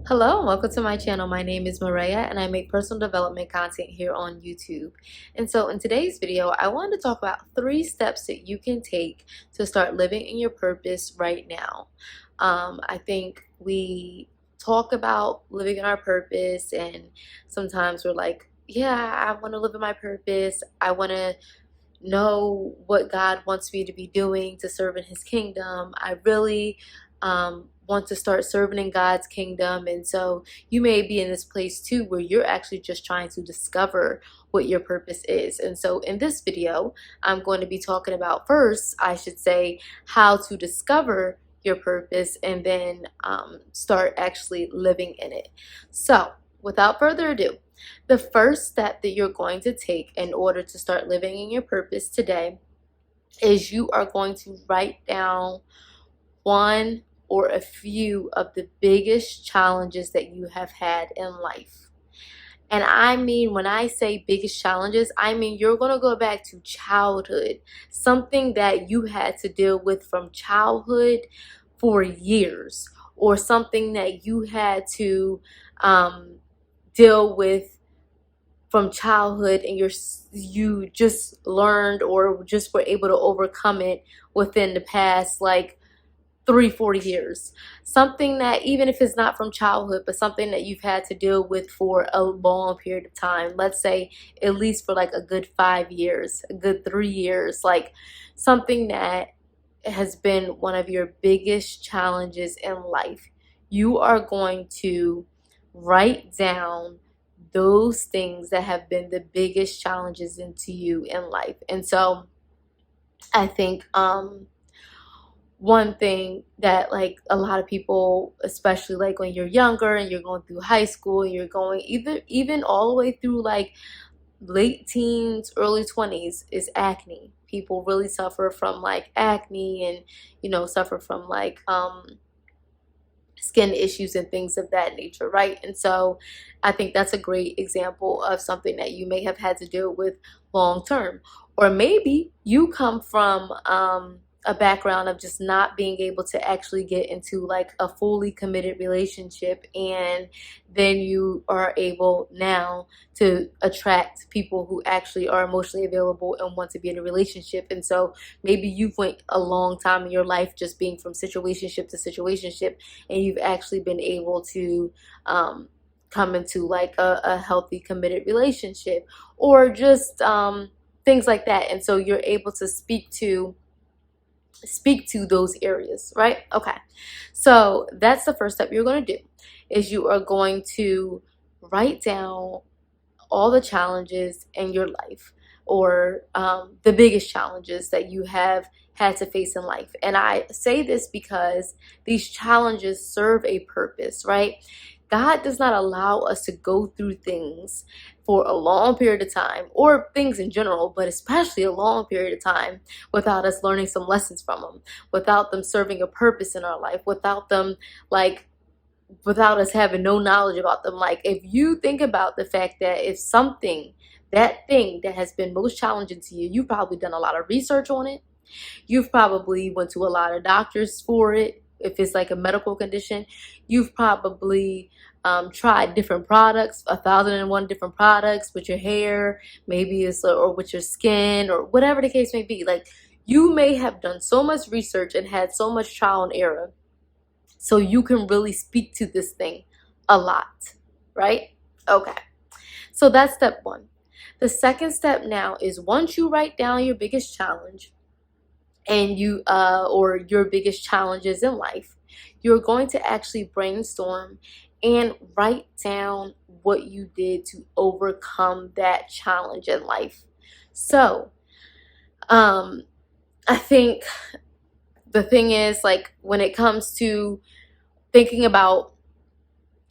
Hello, and welcome to my channel. My name is Maria and I make personal development content here on YouTube. And so in today's video, I wanted to talk about 3 steps that you can take to start living in your purpose right now. I think we talk about living in our purpose, and sometimes we're like, yeah, I want to live in my purpose. I want to know what God wants me to be doing to serve in his kingdom. I really want to start serving in God's kingdom. And so you may be in this place too where you're actually just trying to discover what your purpose is. And so in this video, I'm going to be talking about, first, I should say, how to discover your purpose and then start actually living in it. So without further ado, the first step that you're going to take in order to start living in your purpose today is you are going to write down one or a few of the biggest challenges that you have had in life. And I mean, when I say biggest challenges, I mean you're going to go back to childhood, something that you had to deal with from childhood for years, or something that you had to deal with from childhood and you just learned or just were able to overcome it within the past 3-4 years. Something that, even if it's not from childhood, but something that you've had to deal with for a long period of time, let's say at least for a good 5 years, a good 3 years, something that has been one of your biggest challenges in life. You are going to write down those things that have been the biggest challenges into you in life. And so I think one thing that a lot of people, especially when you're younger and you're going through high school and you're going even all the way through late teens, early 20s, is acne. People really suffer from acne, and suffer from skin issues and things of that nature, right? And so I think that's a great example of something that you may have had to deal with long term. Or maybe you come from a background of just not being able to actually get into a fully committed relationship, and then you are able now to attract people who actually are emotionally available and want to be in a relationship. And so maybe you've went a long time in your life just being from situationship to situationship, and you've actually been able to come into a healthy committed relationship, or just things like that. And so you're able to speak to those areas, right? Okay, so that's the first step you're going to do, is you are going to write down all the challenges in your life, or the biggest challenges that you have had to face in life. And I say this because these challenges serve a purpose, right? God does not allow us to go through things for a long period of time, or things in general, but especially a long period of time, without us learning some lessons from them, without them serving a purpose in our life, without them without us having no knowledge about them. If you think about the fact that if that thing that has been most challenging to you, you've probably done a lot of research on it. You've probably went to a lot of doctors for it. If it's a medical condition, you've probably tried different products, 1,001 different products with your hair, maybe or with your skin, or whatever the case may be. You may have done so much research and had so much trial and error, so you can really speak to this thing a lot, right? Okay, so that's step one. The second step now is, once you write down your biggest challenge and or your biggest challenges in life, you're going to actually brainstorm and write down what you did to overcome that challenge in life. So I think the thing is, when it comes to thinking about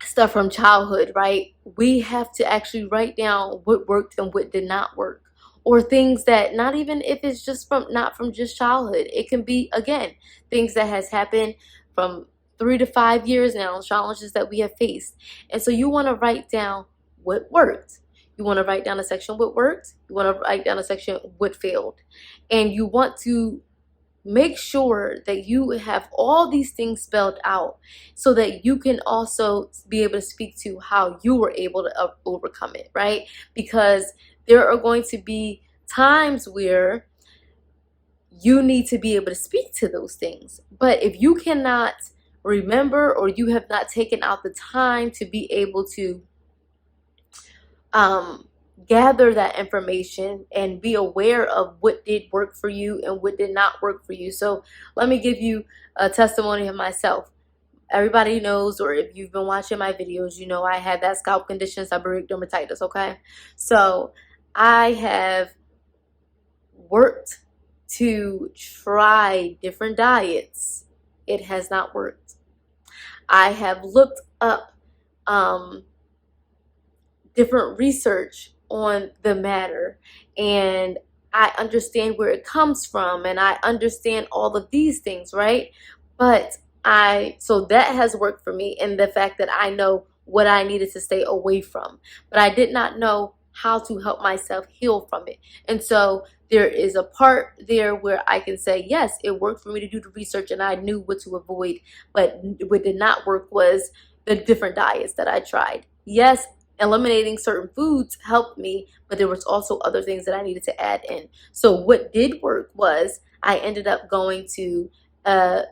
stuff from childhood, right, we have to actually write down what worked and what did not work. Or things that, not even if it's just not from just childhood, it can be, again, things that has happened from 3 to 5 years now, challenges that we have faced. And so you want to write down what worked. You want to write down a section what worked. You want to write down a section what failed. And you want to make sure that you have all these things spelled out so that you can also be able to speak to how you were able to overcome it, right? Because there are going to be times where you need to be able to speak to those things. But if you cannot remember, or you have not taken out the time to be able to um, gather that information and be aware of what did work for you and what did not work for you. So let me give you a testimony of myself. Everybody knows, or if you've been watching my videos, you know I had that scalp condition, seborrheic dermatitis, okay? So I have worked to try different diets. It has not worked. I have looked up different research on the matter, and I understand where it comes from, and I understand all of these things, right? But so that has worked for me in the fact that I know what I needed to stay away from, but I did not know how to help myself heal from it. And so there is a part there where I can say, yes, it worked for me to do the research and I knew what to avoid, but what did not work was the different diets that I tried. Yes, eliminating certain foods helped me, but there was also other things that I needed to add in. So what did work was I ended up going to a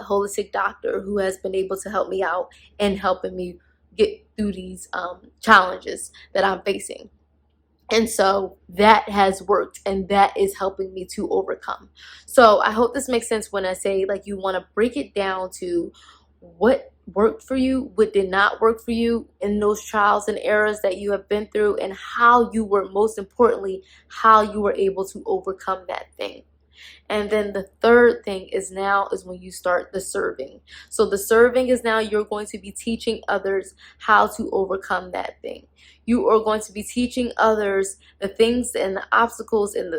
holistic doctor who has been able to help me out and helping me get through these challenges that I'm facing. And so that has worked, and that is helping me to overcome. So I hope this makes sense when I say, like, you want to break it down to what worked for you, what did not work for you in those trials and errors that you have been through, and how you were, most importantly, how you were able to overcome that thing. And then the third thing is when you start the serving. So the serving is now you're going to be teaching others how to overcome that thing. You are going to be teaching others the things and the obstacles and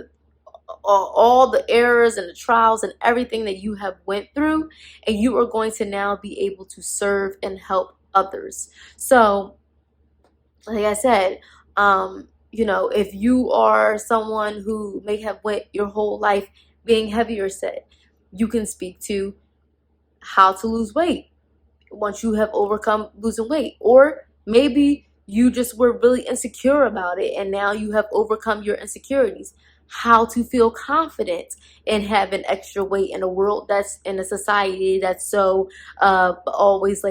all the errors and the trials and everything that you have went through, and you are going to now be able to serve and help others. So like I said, if you are someone who may have went your whole life being heavier set, you can speak to how to lose weight once you have overcome losing weight. Or maybe you just were really insecure about it and now you have overcome your insecurities. How to feel confident in having extra weight in a world that's in a society that's so always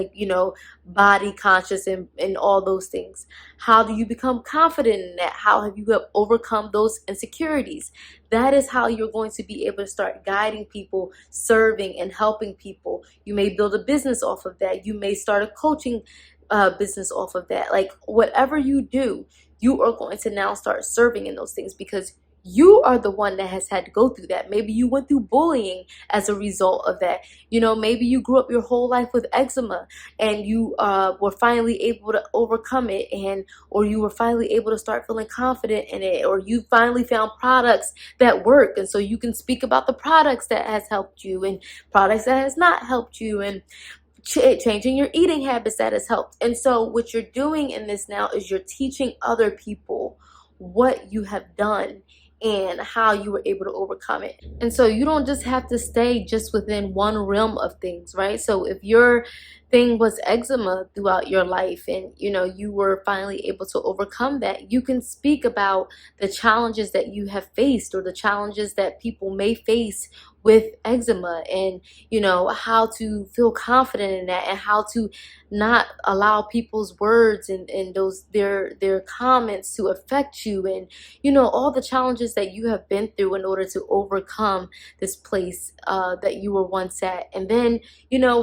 body conscious and all those things. How do you become confident in that? How have you overcome those insecurities? That is how you're going to be able to start guiding people, serving and helping people. You may build a business off of that. You may start a coaching business off of that. Like, whatever you do, you are going to now start serving in those things, because you are the one that has had to go through that. Maybe you went through bullying as a result of that. Maybe you grew up your whole life with eczema and you were finally able to overcome it, or you were finally able to start feeling confident in it, or you finally found products that work, and so you can speak about the products that has helped you and products that has not helped you, and changing your eating habits that has helped. And so what you're doing in this now is you're teaching other people what you have done and how you were able to overcome it. And so you don't just have to stay just within one realm of things, right? So if your thing was eczema throughout your life and you were finally able to overcome that, you can speak about the challenges that you have faced or the challenges that people may face with eczema, and how to feel confident in that, and how to not allow people's words and those their comments to affect you, and all the challenges that you have been through in order to overcome this place that you were once at, and then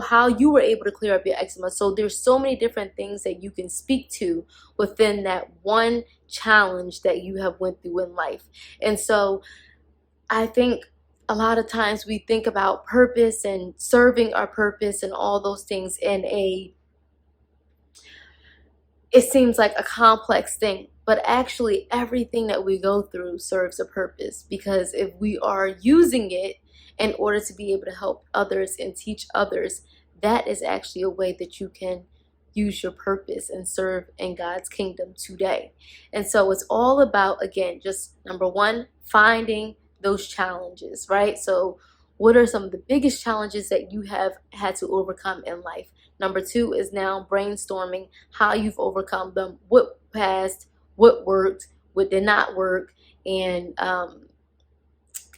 how you were able to clear up your eczema. So there's so many different things that you can speak to within that one challenge that you have went through in life. And so I think a lot of times we think about purpose and serving our purpose and all those things in it seems like a complex thing, but actually everything that we go through serves a purpose, because if we are using it in order to be able to help others and teach others, that is actually a way that you can use your purpose and serve in God's kingdom today. And so it's all about, again, just number one, finding those challenges, right? So what are some of the biggest challenges that you have had to overcome in life. Number 2 is now brainstorming how you've overcome them, what passed, what worked, what did not work, and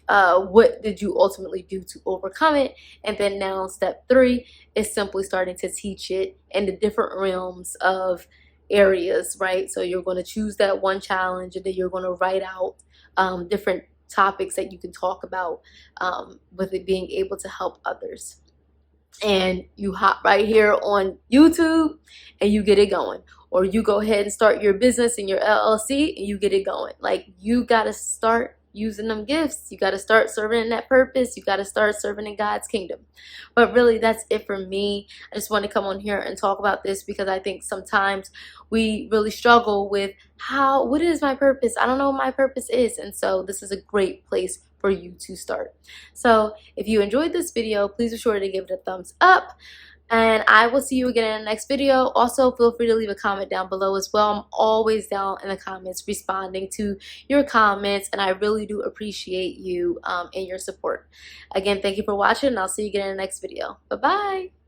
what did you ultimately do to overcome it. And then now step 3 is simply starting to teach it in the different realms of areas, right? So you're going to choose that one challenge, and then you're going to write out different topics that you can talk about, with it being able to help others. And you hop right here on YouTube and you get it going. Or you go ahead and start your business and your LLC and you get it going. Like, you got to start using them gifts. You got to start serving in that purpose. You got to start serving in God's kingdom. But really, that's it for me. I just want to come on here and talk about this because I think sometimes we really struggle with what is my purpose? I don't know what my purpose is. And so this is a great place for you to start. So if you enjoyed this video, please be sure to give it a thumbs up. And I will see you again in the next video. Also, feel free to leave a comment down below as well. I'm always down in the comments responding to your comments, and I really do appreciate you and your support. Again, thank you for watching, and I'll see you again in the next video. Bye-bye.